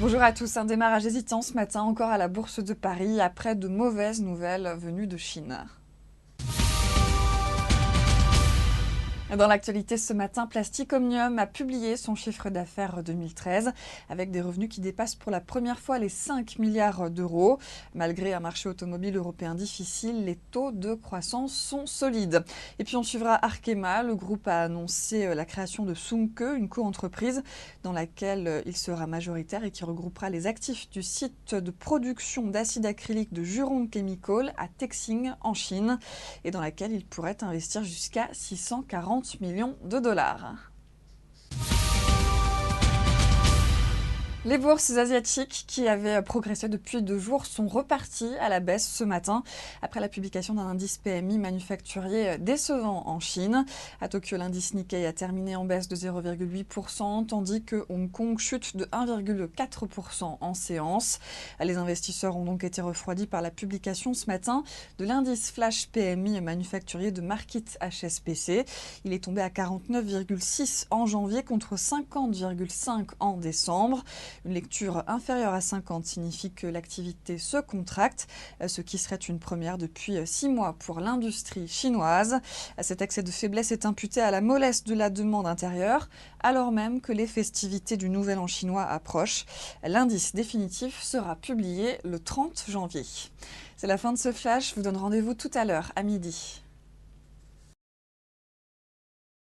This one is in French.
Bonjour à tous, un démarrage hésitant ce matin encore à la Bourse de Paris après de mauvaises nouvelles venues de Chine. Dans l'actualité ce matin, Plastic Omnium a publié son chiffre d'affaires 2013 avec des revenus qui dépassent pour la première fois les 5 milliards d'euros. Malgré un marché automobile européen difficile, les taux de croissance sont solides. Et puis on suivra Arkema. Le groupe a annoncé la création de Sumke, une co-entreprise dans laquelle il sera majoritaire et qui regroupera les actifs du site de production d'acide acrylique de Jurong Chemical à Texing en Chine et dans laquelle il pourrait investir jusqu'à 640 millions de dollars. Les bourses asiatiques qui avaient progressé depuis 2 jours sont reparties à la baisse ce matin après la publication d'un indice PMI manufacturier décevant en Chine. À Tokyo, l'indice Nikkei a terminé en baisse de 0,8%, tandis que Hong Kong chute de 1,4% en séance. Les investisseurs ont donc été refroidis par la publication ce matin de l'indice flash PMI manufacturier de Markit HSBC. Il est tombé à 49,6 en janvier contre 50,5 en décembre. Une lecture inférieure à 50 signifie que l'activité se contracte, ce qui serait une première depuis 6 mois pour l'industrie chinoise. Cet excès de faiblesse est imputé à la mollesse de la demande intérieure, alors même que les festivités du Nouvel An chinois approchent. L'indice définitif sera publié le 30 janvier. C'est la fin de ce flash, je vous donne rendez-vous tout à l'heure à midi.